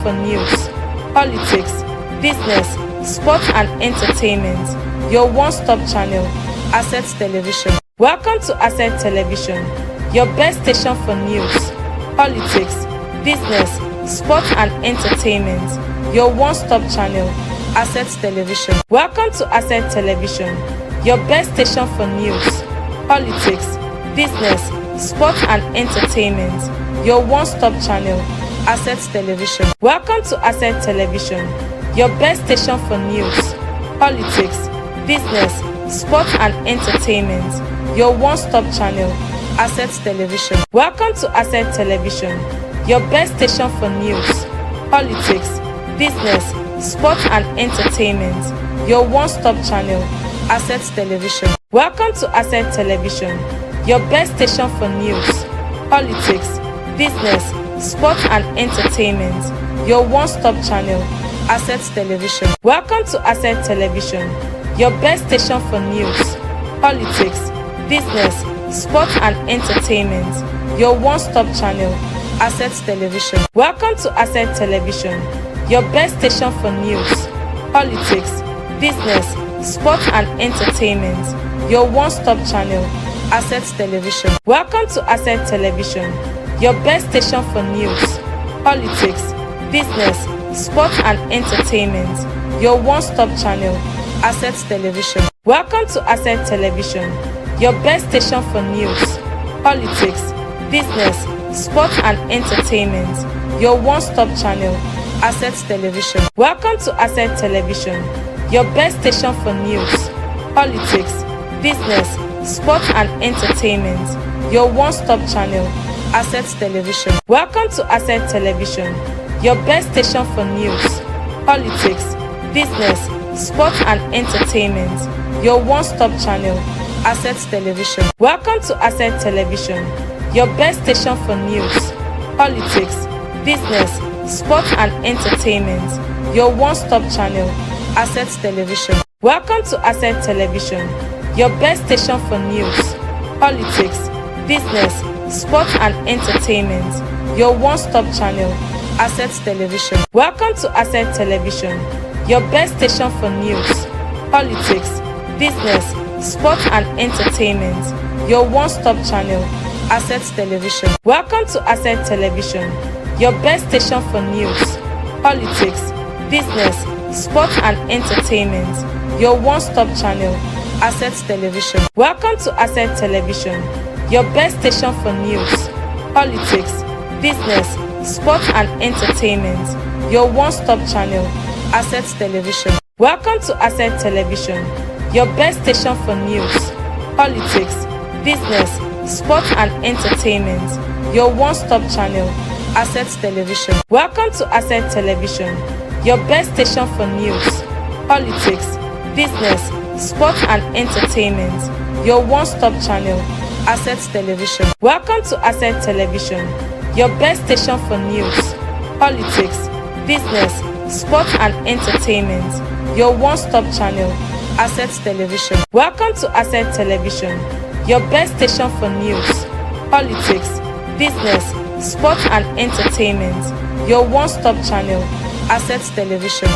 for news, politics, business, sports and entertainment. Your one-stop channel, Asset Television. Welcome to Asset Television, your best station for news, politics, business, sports and entertainment. Your one-stop channel, Asset Television. Welcome to Asset Television, your best station for news, politics, business, sports and entertainment. Your one-stop channel, Asset Television. Welcome to Asset Television, your best station for news, politics, business, sports and entertainment. Your one-stop channel, Asset Television. Welcome to Asset Television, your best station for news, politics, business, sports and entertainment. Your one-stop channel, Asset Television. Welcome to Asset Television, your best station for news, politics, business, sports and entertainment. Your one-stop channel, Asset Television. Welcome to Asset Television, your best station for news, politics, business, sports and entertainment. Your one-stop channel, Asset Television. Welcome to Asset Television, your best station for news, politics, business, sports and entertainment. Your one-stop channel, Asset Television. Welcome to Asset Television, your best station for news, politics, business, sports and entertainment. Your one-stop channel, Asset Television. Welcome to Asset Television, your best station for news, politics, business, sports and entertainment. Your one-stop channel, Asset Television. Welcome to Asset Television, your best station for news, politics, business, sports and entertainment. Your one-stop channel, Asset Television. Welcome to Asset Television, your best station for news, politics, business, sports and entertainment. Your one-stop channel, Asset Television. Welcome to Asset Television, your best station for news, politics, business, sports and entertainment. Your one-stop channel, Asset Television. Welcome to Asset Television, your best station for news, politics, business, sports and entertainment. Your one-stop channel, Asset Television. Welcome to Asset Television, your best station for news, politics, business, sports and entertainment. Your one-stop channel, Asset Television. Welcome to Asset Television, your best station for news, politics, business, sports and entertainment. Your one-stop channel, Asset Television. Welcome to Asset Television, your best station for news, politics, business, sports and entertainment. Your one-stop channel, Asset Television. Welcome to Asset Television, your best station for news, politics, business, sports and entertainment. Your one-stop channel, Asset Television. Welcome to Asset Television, your best station for news, politics, business, sports and entertainment. Your one-stop channel, Asset Television. Welcome to Asset Television, your best station for news, politics, business, sports and entertainment. Your one-stop channel, Asset Television. Welcome to Asset Television, your best station for news, politics, business, sports and entertainment. Your one-stop channel, Asset Television.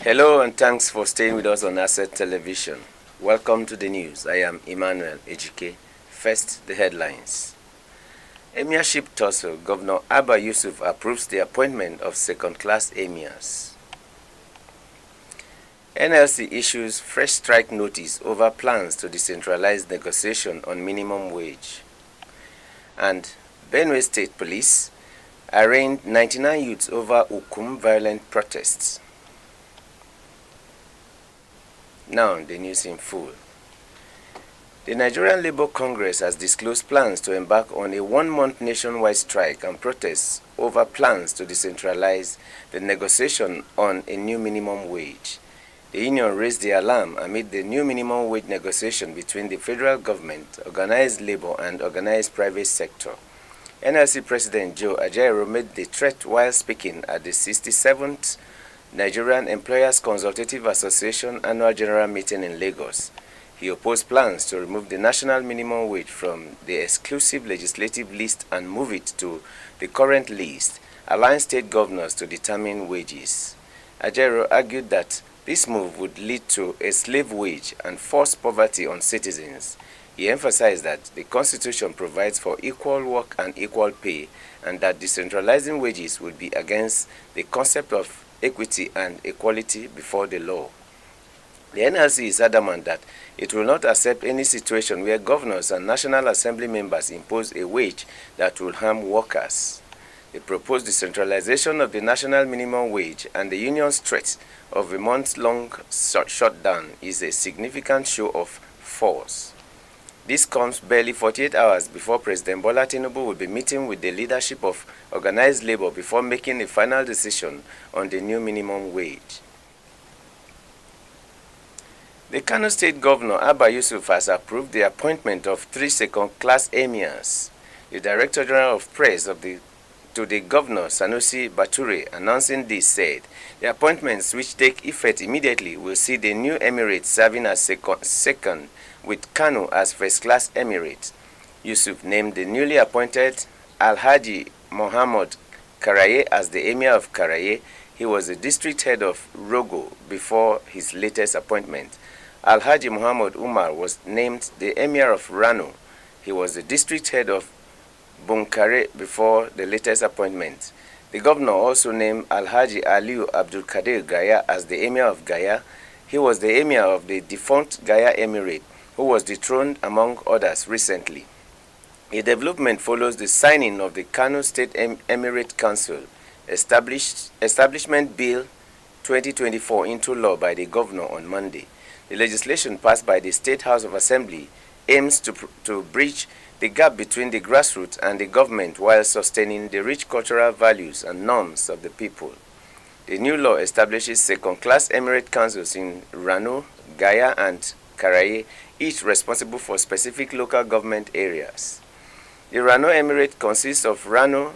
Hello and thanks for staying with us on Asset Television. Welcome to the news. I am Emmanuel Ejike. First, the headlines. Emirship tussle. Governor Abba Yusuf approves the appointment of second-class emirs. NLC issues fresh strike notice over plans to decentralize negotiation on minimum wage. And Benue State Police arraigned 99 youths over Ukum violent protests. Now, the news in full. The Nigerian Labour Congress has disclosed plans to embark on a one-month nationwide strike and protests over plans to decentralize the negotiation on a new minimum wage. The union raised the alarm amid the new minimum wage negotiation between the federal government, organized labor and organized private sector. NLC President Joe Ajaero made the threat while speaking at the 67th Nigerian Employers Consultative Association Annual General Meeting in Lagos. He opposed plans to remove the national minimum wage from the exclusive legislative list and move it to the current list, allowing state governors to determine wages. Ajero argued that this move would lead to a slave wage and force poverty on citizens. He emphasized that the Constitution provides for equal work and equal pay, and that decentralizing wages would be against the concept of equity and equality before the law. The NLC is adamant that it will not accept any situation where governors and National Assembly members impose a wage that will harm workers. The proposed decentralization of the national minimum wage and the union's threat of a month-long shutdown is a significant show of force. This comes barely 48 hours before President Bola Tinubu will be meeting with the leadership of organized labor before making a final decision on the new minimum wage. The Kano State Governor Abba Yusuf has approved the appointment of 3 second-class emirs. The Director General of Press to the Governor Sanusi Bature announcing this said, the appointments, which take effect immediately, will see the new emirate serving as second with Kano as first-class emirate. Yusuf named the newly appointed Alhaji Muhammad Karaye as the emir of Karaye. He was the district head of Rogo before his latest appointment. Alhaji Muhammad Umar was named the emir of Rano. He was the district head of Bunkare before the latest appointment. The governor also named Alhaji Aliu Abdul Kadir Gaya as the emir of Gaya. He was the emir of the defunct Gaya Emirate, who was dethroned among others recently. A development follows the signing of the Kano State Emirate Council Establishment Bill 2024 into law by the governor on Monday. The legislation passed by the State House of Assembly aims to bridge the gap between the grassroots and the government while sustaining the rich cultural values and norms of the people. The new law establishes second-class emirate councils in Rano, Gaya, and Karaye, each responsible for specific local government areas. The Rano Emirate consists of Rano,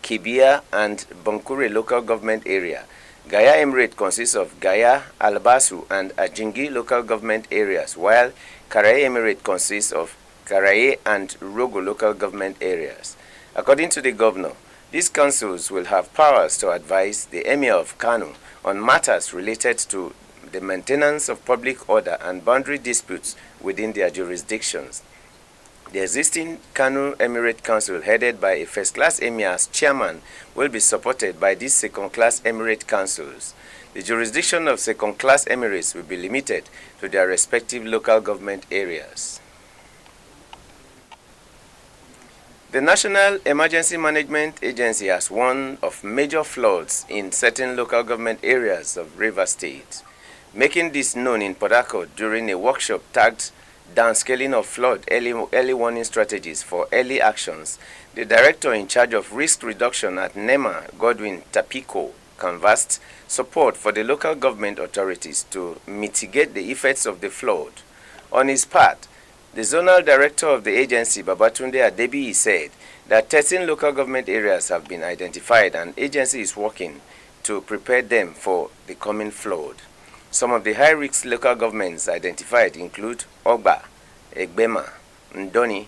Kibia, and Bankure local government area. Gaya Emirate consists of Gaya, Albasu, and Ajingi local government areas, while Karaye Emirate consists of Karaye and Rogo local government areas. According to the governor, these councils will have powers to advise the Emir of Kano on matters related to the maintenance of public order and boundary disputes within their jurisdictions. The existing Kano Emirate Council, headed by a first-class emir as chairman, will be supported by these second-class emirate councils. The jurisdiction of second-class emirates will be limited to their respective local government areas. The National Emergency Management Agency has warned of major floods in certain local government areas of Rivers State. Making this known in Port Harcourt during a workshop tagged Downscaling of Flood Early Warning Strategies for Early Actions, the director in charge of risk reduction at NEMA, Godwin Tapiko, canvassed support for the local government authorities to mitigate the effects of the flood. On his part, the zonal director of the agency, Babatunde Adebiyi, said that 13 local government areas have been identified and agency is working to prepare them for the coming flood. Some of the high-risk local governments identified include Ogba, Egbema, Ndoni,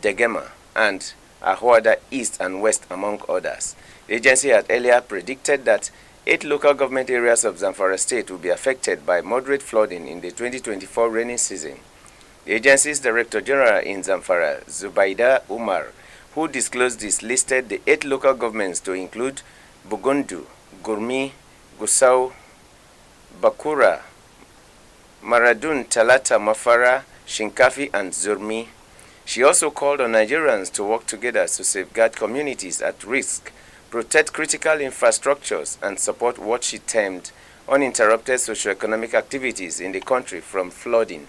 Degema, and Ahoada East and West, among others. The agency had earlier predicted that 8 local government areas of Zamfara State will be affected by moderate flooding in the 2024 rainy season. The agency's Director General in Zamfara, Zubaida Umar, who disclosed this, listed the 8 local governments to include Bugundu, Gurmi, Gusau, Bakura, Maradun, Talata, Mafara, Shinkafi, and Zurmi. She also called on Nigerians to work together to safeguard communities at risk, protect critical infrastructures, and support what she termed uninterrupted socio-economic activities in the country from flooding.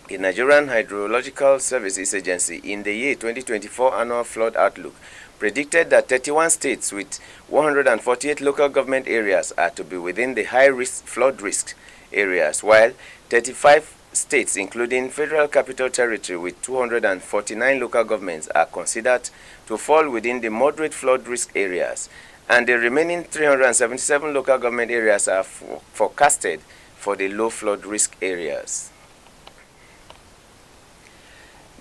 The Nigerian Hydrological Services Agency, in the year 2024 annual flood outlook, predicted that 31 states with 148 local government areas are to be within the high-risk flood risk areas, while 35 states, including Federal Capital Territory with 249 local governments, are considered to fall within the moderate flood risk areas, and the remaining 377 local government areas are forecasted for the low flood risk areas.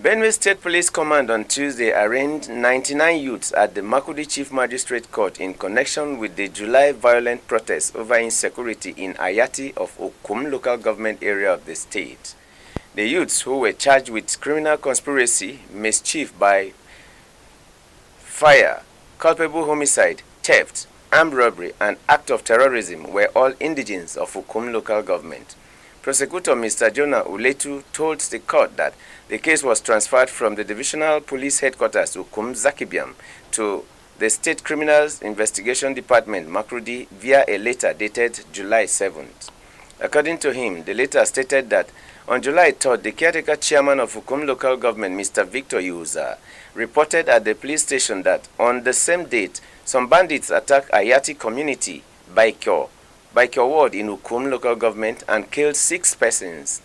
Benue State Police Command on Tuesday arraigned 99 youths at the Makurdi Chief Magistrate Court in connection with the July violent protests over insecurity in Ayati of Okum local government area of the state. The youths, who were charged with criminal conspiracy, mischief by fire, culpable homicide, theft, armed robbery, and act of terrorism, were all indigents of Okum local government. Prosecutor Mr. Jonah Uletu told the court that the case was transferred from the Divisional Police Headquarters Ukum Zakibiam to the State Criminals Investigation Department Makurdi via a letter dated July 7th. According to him, the letter stated that on July 3rd, the caretaker chairman of Ukum local government, Mr. Victor Yuza, reported at the police station that on the same date, some bandits attacked Ayati community, Baikyo ward in Ukum local government and killed 6 persons.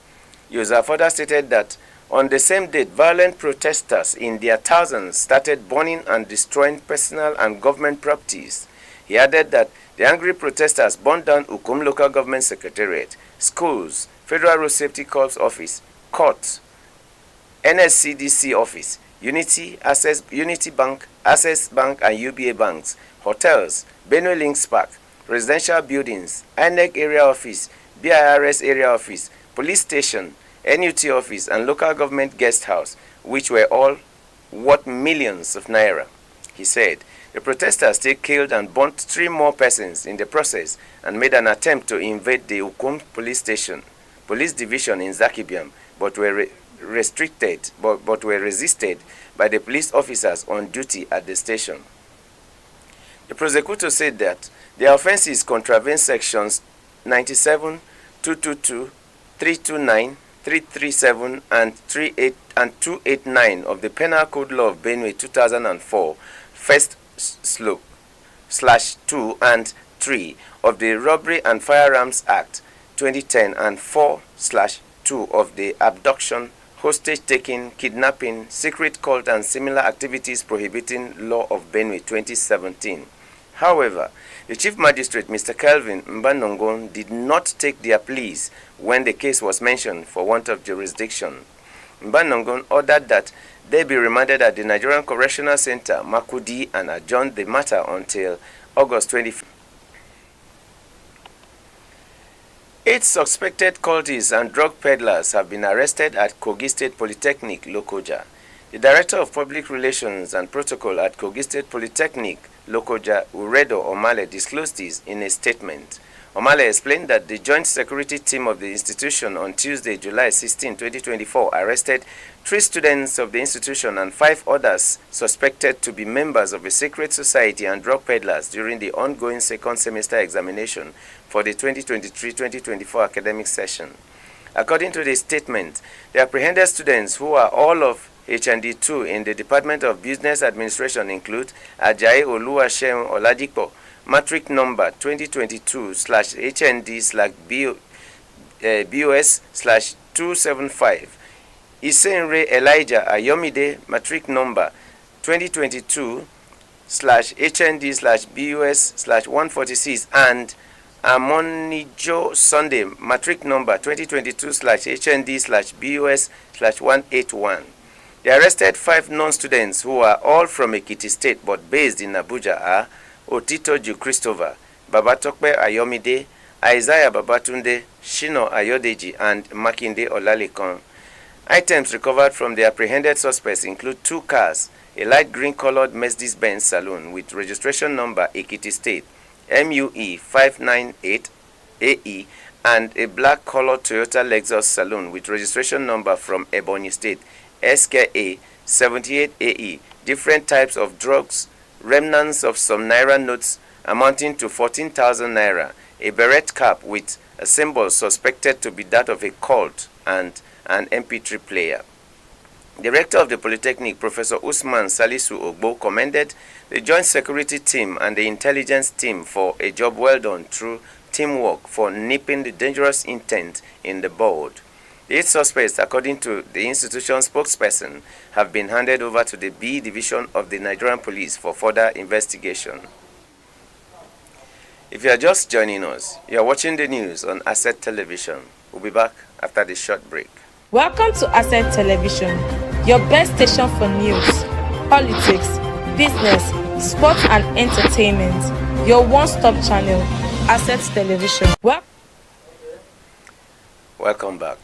Yuza further stated that on the same date, violent protesters in their thousands started burning and destroying personal and government properties. He added that the angry protesters burned down Ukum local government secretariat, schools, Federal Road Safety Corps office, court, NSCDC office, Unity Bank, Access Bank and UBA banks, hotels, Benue Links Park, residential buildings, INEC area office, BIRS area office, police station, NUT office, and local government guest house, which were all worth millions of naira. He said the protesters still killed and burnt 3 more persons in the process and made an attempt to invade the Ukum police division in Zakibiam, but were resisted by the police officers on duty at the station. The prosecutor said that the offenses contravene sections 97, 222, 329, 337, and 289 of the Penal Code Law of Benue 2004, first /2 and 3 of the Robbery and Firearms Act 2010 and 4/2 of the Abduction, Hostage-taking, Kidnapping, Secret Cult and Similar Activities Prohibiting Law of Benue 2017. However, the Chief Magistrate, Mr. Kelvin Mbanongon, did not take their pleas when the case was mentioned for want of jurisdiction. Mbanongon ordered that they be remanded at the Nigerian Correctional Center, Makudi, and adjourned the matter until August 25th. 8 suspected cultists and drug peddlers have been arrested at Kogi State Polytechnic, Lokoja. The Director of Public Relations and Protocol at Kogi State Polytechnic, Lokoja, Uredo Omale, disclosed this in a statement. Omale explained that the Joint Security Team of the institution on Tuesday, July 16, 2024, arrested 3 students of the institution and 5 others suspected to be members of a secret society and drug peddlers during the ongoing second semester examination for the 2023-2024 academic session. According to the statement, the apprehended students, who are all of HND2 in the Department of Business Administration, include Ajayi Oluwaseun Oladipo, matric number 2022/HND/BOS/275, Isenre Elijah Ayomide, matric number 2022/HND/BUS/146, and Amonijo Sunday, matric number 2022/HND/BUS/181. The arrested 5 non-students, who are all from Ekiti State but based in Abuja, are Otitoju Christopher, Babatokpe Ayomide, Isaiah Babatunde, Shino Ayodeji, and Makinde Olalekan. Items recovered from the apprehended suspects include 2 cars, a light green-colored Mercedes-Benz saloon with registration number Ekiti State, MUE 598 AE, and a black-colored Toyota Lexus saloon with registration number from Ebonyi State, SKA 78 AE, different types of drugs, remnants of some naira notes amounting to 14,000 naira, a beret cap with a symbol suspected to be that of a cult, and an MP3 player. The Rector of the Polytechnic, Professor Usman Salisu Ogbo, commended the Joint Security Team and the Intelligence Team for a job well done through teamwork for nipping the dangerous intent in the bud. The 8 suspects, according to the institution spokesperson, have been handed over to the B Division of the Nigerian Police for further investigation. If you are just joining us, you are watching the news on Asset Television. We'll be back after this short break. Welcome to Asset Television, your best station for news, politics, business, sports and entertainment. Your one-stop channel, Asset Television. Welcome back.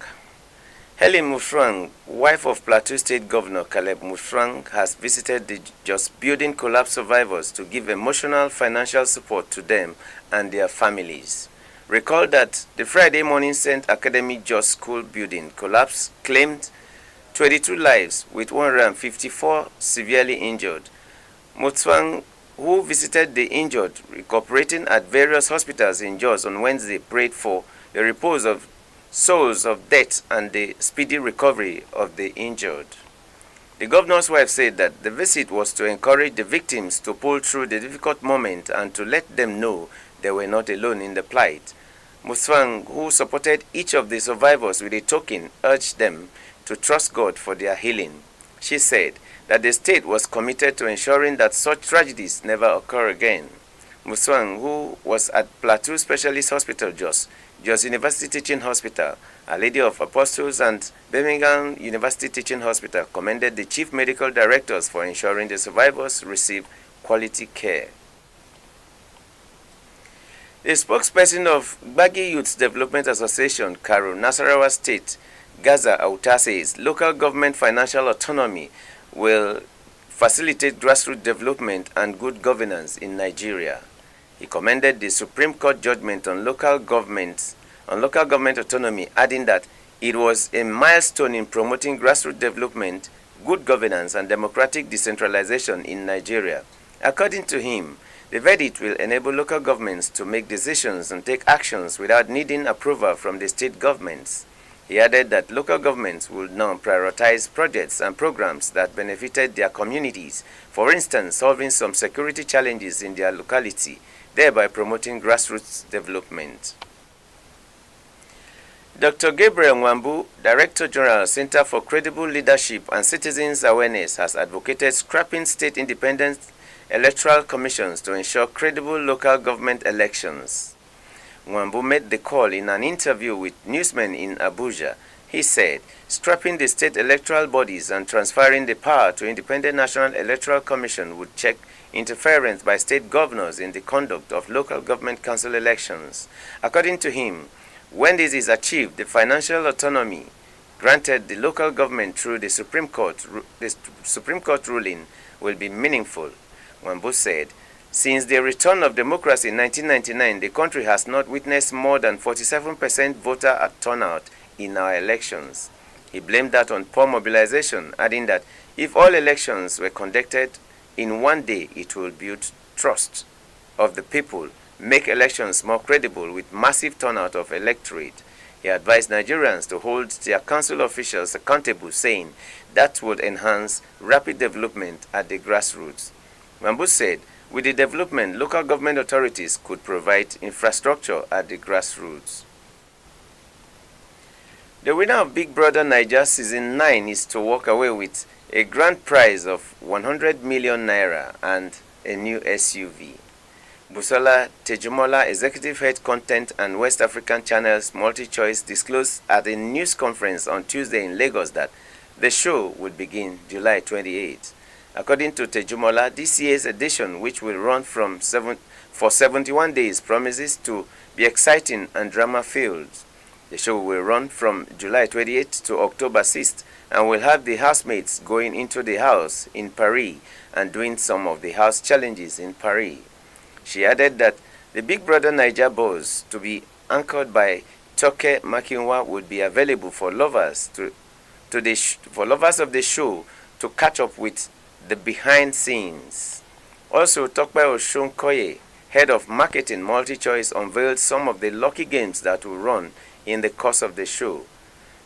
Helen Mufrang, wife of Plateau State Governor Caleb Mufrang, has visited the Jos building collapse survivors to give emotional financial support to them and their families. Recall that the Friday morning St. Academy Jos school building collapse claimed 22 lives with 154 severely injured. Mufrang, who visited the injured recuperating at various hospitals in Jos on Wednesday, prayed for the repose of souls of death and the speedy recovery of the injured. The governor's wife said that the visit was to encourage the victims to pull through the difficult moment and to let them know they were not alone in the plight. Muswang, who supported each of the survivors with a token, urged them to trust God for their healing. She said that the state was committed to ensuring that such tragedies never occur again. Muswang, who was at Plateau Specialist Hospital Jos University Teaching Hospital, Our Lady of Apostles, and Birmingham University Teaching Hospital, commended the chief medical directors for ensuring the survivors receive quality care. The spokesperson of Gbagi Youth Development Association, Karo, Nasarawa State, Gaza Auta, says local government financial autonomy will facilitate grassroots development and good governance in Nigeria. He commended the Supreme Court judgment on local government autonomy, adding that it was a milestone in promoting grassroots development, good governance, and democratic decentralization in Nigeria. According to him, the verdict will enable local governments to make decisions and take actions without needing approval from the state governments. He added that local governments will now prioritize projects and programs that benefited their communities, for instance, solving some security challenges in their locality, thereby promoting grassroots development. Dr. Gabriel Nwambu, Director General, Center for Credible Leadership and Citizens Awareness, has advocated scrapping state independent electoral commissions to ensure credible local government elections. Nwambu made the call in an interview with newsmen in Abuja. He said, scrapping the state electoral bodies and transferring the power to Independent National Electoral Commission would check interference by state governors in the conduct of local government council elections. According to him, when this is achieved, the financial autonomy granted the local government through the Supreme Court ruling will be meaningful. Nwambu said, since the return of democracy in 1999, the country has not witnessed more than 47% voter turnout in our elections. He blamed that on poor mobilization, adding that if all elections were conducted in one day, it will build trust of the people, make elections more credible with massive turnout of electorate. He advised Nigerians to hold their council officials accountable, saying that would enhance rapid development at the grassroots. Nwambu said, with the development, local government authorities could provide infrastructure at the grassroots. The winner of Big Brother Naija Season 9 is to walk away with a grand prize of 100 million naira and a new SUV. Busola Tejumola, Executive Head Content and West African Channels Multi-Choice, disclosed at a news conference on Tuesday in Lagos that the show would begin July 28. According to Tejumola, this year's edition, which will run for 71 days, promises to be exciting and drama-filled. The show will run from July 28th to October 6th and will have the housemates going into the house in Paris and doing some of the house challenges in Paris. She added that the Big Brother Naija Buzz, to be anchored by Toke Makinwa, would be available for lovers of the show to catch up with the behind scenes. Also, Tokpe Oshunkoye, Head of Marketing Multi-Choice, unveiled some of the lucky games that will run in the course of the show.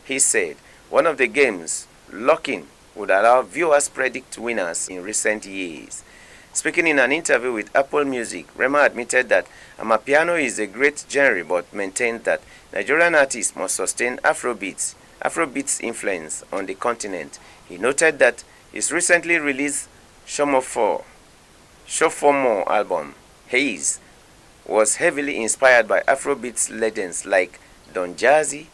He said one of the games, Locking, would allow viewers predict winners in recent years. Speaking in an interview with Apple Music, Rema admitted that Amapiano is a great genre but maintained that Nigerian artists must sustain Afrobeats influence on the continent. He noted that his recently released Shofomo album, Haze, was heavily inspired by Afrobeats legends like Don Jazzy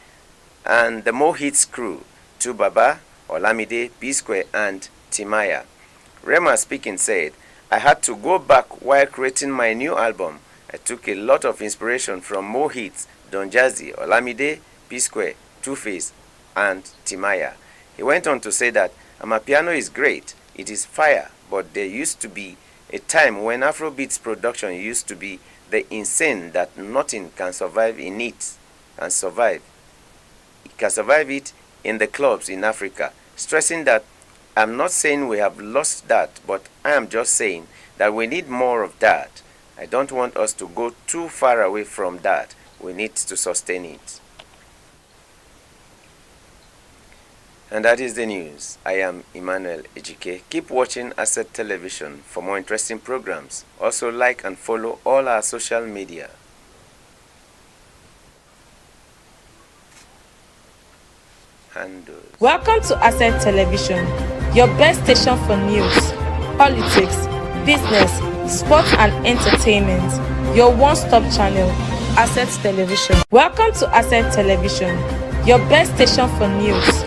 and the Mo Hits crew, Tu Baba, Olamide, P-Square, and Timaya. Rema speaking said, "I had to go back while creating my new album. I took a lot of inspiration from more hits, Don Jazzy, Olamide, P-Square, Two-Face, and Timaya." He went on to say that Amapiano is great, it is fire, but there used to be a time when Afrobeats production used to be the insane that nothing can survive in it and survive. It can survive it in the clubs in Africa, stressing that I'm not saying we have lost that, but I am just saying that we need more of that. I don't want us to go too far away from that. We need to sustain it. And that is the news. I am Emmanuel Ejike. Keep watching Asset Television for more interesting programs. Also like and follow all our social media. Welcome to Asset Television, your best station for news, politics, business, sports and entertainment. Your one-stop channel, Asset Television. Welcome to Asset Television, your best station for news,